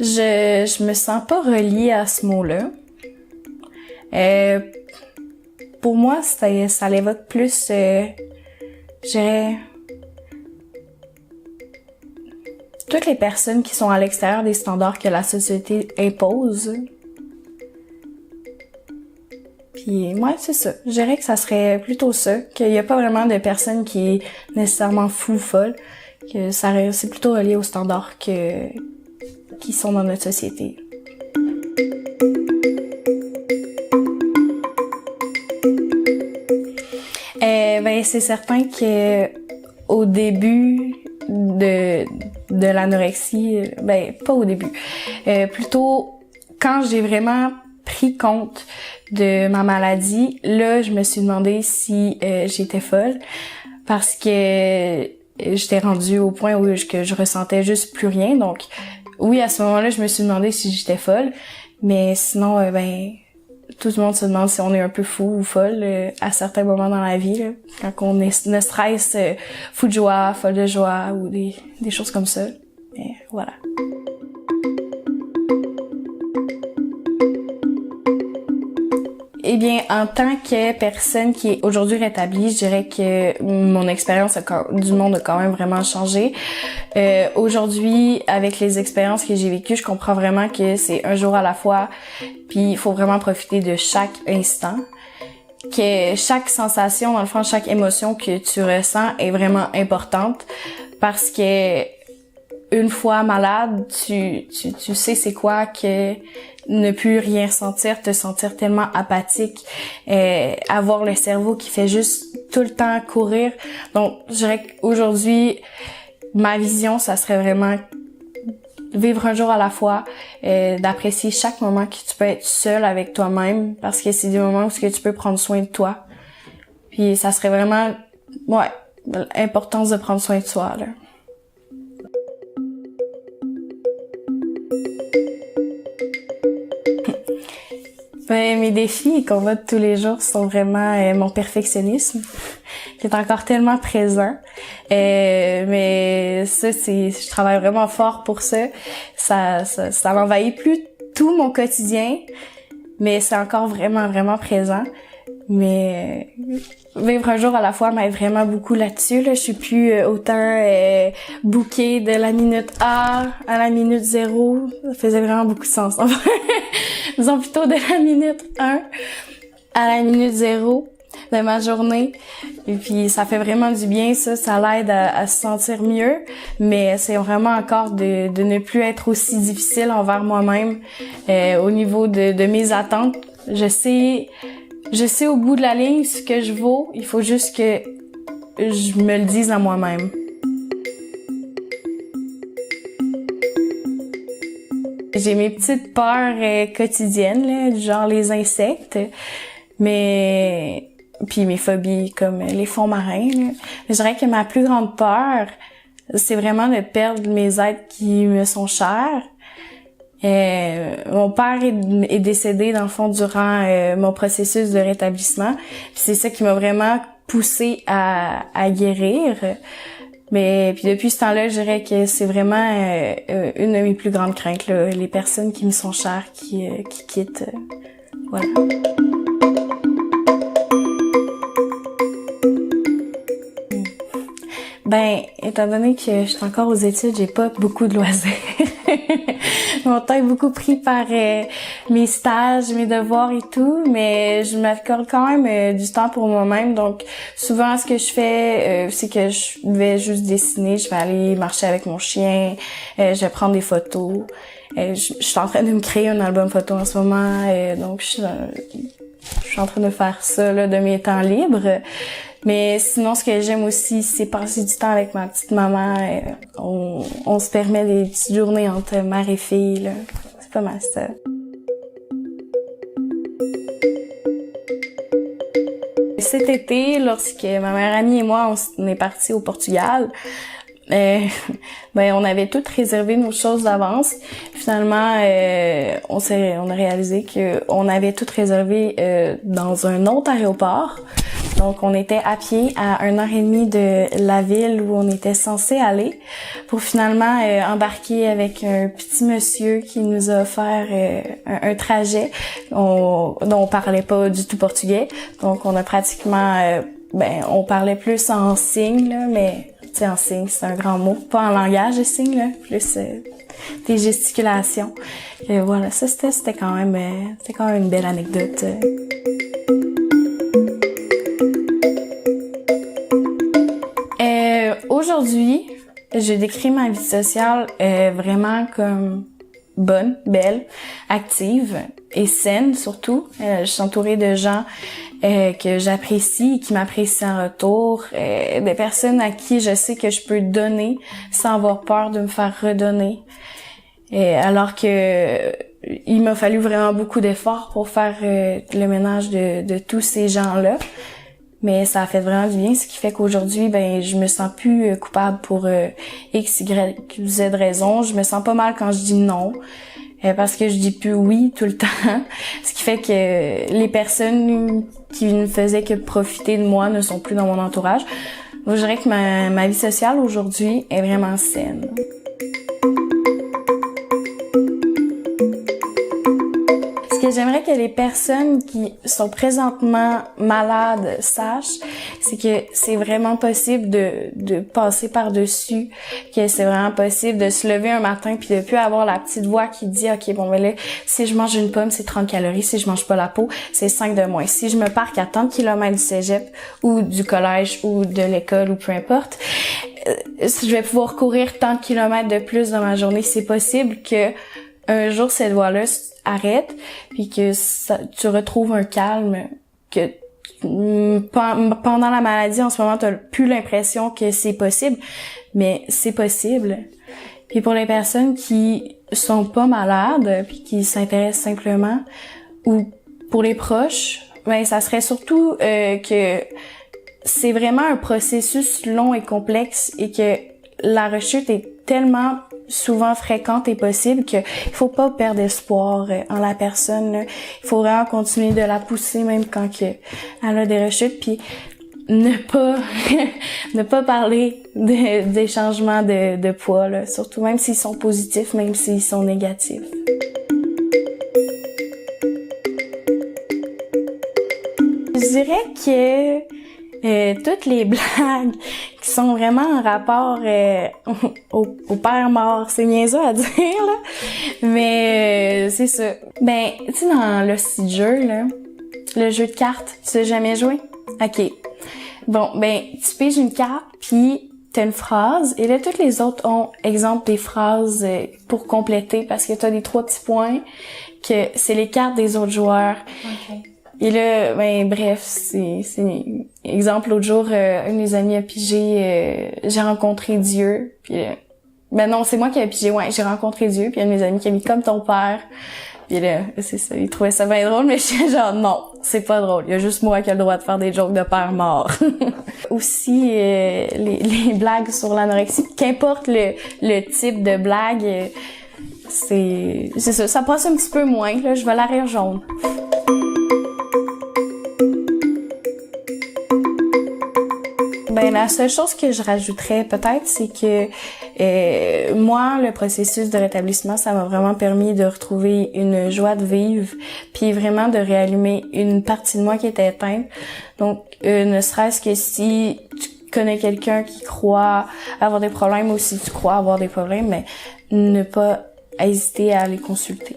Je me sens pas reliée à ce mot-là. Pour moi, ça l'évoque plus, je dirais, toutes les personnes qui sont à l'extérieur des standards que la société impose. Puis moi, c'est ça. Je dirais que ça serait plutôt ça, qu'il y a pas vraiment de personne qui est nécessairement fou ou folle, que c'est plutôt relié aux standards qui sont dans notre société. C'est certain que au début de l'anorexie, pas au début, plutôt quand j'ai vraiment pris compte de ma maladie, là je me suis demandé si j'étais folle, parce que j'étais rendue au point où je ressentais juste plus rien. Donc oui, à ce moment-là, je me suis demandé si j'étais folle, mais sinon tout le monde se demande si on est un peu fou ou folle à certains moments dans la vie, là, quand on est ne stress, fou de joie, folle de joie ou des choses comme ça. Mais voilà. Eh bien, en tant que personne qui est aujourd'hui rétablie, je dirais que mon expérience du monde a quand même vraiment changé. Aujourd'hui, avec les expériences que j'ai vécues, je comprends vraiment que c'est un jour à la fois, puis il faut vraiment profiter de chaque instant. Que chaque sensation, dans le fond, chaque émotion que tu ressens est vraiment importante, parce que une fois malade, tu sais c'est quoi que ne plus rien ressentir, te sentir tellement apathique, avoir le cerveau qui fait juste tout le temps courir. Donc, je dirais qu'aujourd'hui, ma vision, ça serait vraiment vivre un jour à la fois, d'apprécier chaque moment que tu peux être seul avec toi-même, parce que c'est des moments où tu peux prendre soin de toi. Puis ça serait vraiment, l'importance de prendre soin de soi, là. Mes défis et combats de tous les jours sont vraiment mon perfectionnisme, qui est encore tellement présent. Mais ça, je travaille vraiment fort pour ça. Ça m'envahit plus tout mon quotidien, mais c'est encore vraiment, vraiment présent. Mais vivre un jour à la fois m'aide vraiment beaucoup là-dessus. Là. Je suis plus autant bookée de la minute A à la minute 0. Ça faisait vraiment beaucoup de sens. Disons plutôt de la minute 1 à la minute 0 de ma journée. Et puis ça fait vraiment du bien, ça l'aide à se sentir mieux. Mais c'est vraiment encore de ne plus être aussi difficile envers moi-même au niveau de mes attentes. Je sais au bout de la ligne ce que je vaux. Il faut juste que je me le dise à moi-même. J'ai mes petites peurs quotidiennes, là, du genre les insectes, mais puis mes phobies comme les fonds marins. Là. Je dirais que ma plus grande peur, c'est vraiment de perdre mes êtres qui me sont chers. Mon père est décédé dans le fond durant mon processus de rétablissement. C'est ça qui m'a vraiment poussée à guérir. Mais puis depuis ce temps-là, je dirais que c'est vraiment une de mes plus grandes craintes, là, les personnes qui me sont chères qui quittent. Voilà. Étant donné que je suis encore aux études, j'ai pas beaucoup de loisirs. Mon temps est beaucoup pris par mes stages, mes devoirs et tout, mais je m'accorde quand même du temps pour moi-même. Donc, souvent, ce que je fais, c'est que je vais juste dessiner, je vais aller marcher avec mon chien, je vais prendre des photos. Je suis en train de me créer un album photo en ce moment, donc je suis en train de faire ça là, de mes temps libres. Mais sinon, ce que j'aime aussi, c'est passer du temps avec ma petite maman. On se permet des petites journées entre mère et fille, là. C'est pas mal ça. Cet été, lorsque ma meilleure amie et moi, on est partis au Portugal, on avait toutes réservé nos choses d'avance. Finalement, on a réalisé que on avait toutes réservé dans un autre aéroport. Donc, on était à pied à 1h30 de la ville où on était censé aller pour finalement embarquer avec un petit monsieur qui nous a offert un trajet dont on parlait pas du tout portugais. Donc, on a pratiquement... on parlait plus en signes, là, mais tu sais, en signes, c'est un grand mot. Pas en langage de signes, là, plus des gesticulations. Et voilà, ça, c'était quand même une belle anecdote. Aujourd'hui, je décris ma vie sociale vraiment comme bonne, belle, active et saine surtout. Je suis entourée de gens que j'apprécie et qui m'apprécient en retour, des personnes à qui je sais que je peux donner sans avoir peur de me faire redonner. Alors que il m'a fallu vraiment beaucoup d'efforts pour faire le ménage de tous ces gens-là. Mais ça a fait vraiment du bien, ce qui fait qu'aujourd'hui, je me sens plus coupable pour X, Y, Z raisons. Je me sens pas mal quand je dis non, parce que je dis plus oui tout le temps. Ce qui fait que les personnes qui ne faisaient que profiter de moi ne sont plus dans mon entourage. Donc, je dirais que ma vie sociale aujourd'hui est vraiment saine. Ce que j'aimerais que les personnes qui sont présentement malades sachent, c'est que c'est vraiment possible de passer par-dessus, que c'est vraiment possible de se lever un matin puis de plus avoir la petite voix qui dit « Ok, bon, mais là, si je mange une pomme, c'est 30 calories. Si je mange pas la peau, c'est 5 de moins. Si je me parque à tant de kilomètres du cégep ou du collège ou de l'école ou peu importe, je vais pouvoir courir tant de kilomètres de plus dans ma journée. C'est possible que un jour, cette voix-là arrête, puis que tu retrouves un calme, que pendant la maladie, en ce moment, t'as plus l'impression que c'est possible, mais c'est possible. Puis pour les personnes qui sont pas malades, puis qui s'intéressent simplement, ou pour les proches, ça serait surtout que c'est vraiment un processus long et complexe et que la rechute est tellement souvent fréquente et possible qu'il faut pas perdre espoir en la personne, là. Il faut vraiment continuer de la pousser même quand elle a des rechutes, puis ne pas parler des changements de poids, là, surtout même s'ils sont positifs, même s'ils sont négatifs. Je dirais que toutes les blagues qui sont vraiment en rapport au père mort, c'est niaiseux à dire, là, mais c'est ça. Tu sais, dans le petit jeu, là, le jeu de cartes, tu l'as jamais joué? OK. Bon, tu piges une carte, puis t'as une phrase, et là, toutes les autres ont, exemple, des phrases pour compléter, parce que t'as des 3 petits points, que c'est les cartes des autres joueurs. OK. Et là, bref, c'est exemple, l'autre jour, un de mes amis a pigé j'ai rencontré Dieu, puis non, c'est moi qui ai pigé, j'ai rencontré Dieu, puis un de mes amis qui a mis comme ton père. Puis là, c'est ça, il trouvait ça bien drôle, mais je suis genre non, c'est pas drôle, il y a juste moi qui a le droit de faire des jokes de père mort. Aussi les blagues sur l'anorexie, qu'importe le type de blague, c'est ça passe un petit peu moins, là, je vais la rire jaune. La seule chose que je rajouterais peut-être, c'est que moi, le processus de rétablissement, ça m'a vraiment permis de retrouver une joie de vivre, puis vraiment de réallumer une partie de moi qui était éteinte. Donc, ne serait-ce que si tu connais quelqu'un qui croit avoir des problèmes ou si tu crois avoir des problèmes, mais ne pas hésiter à les consulter.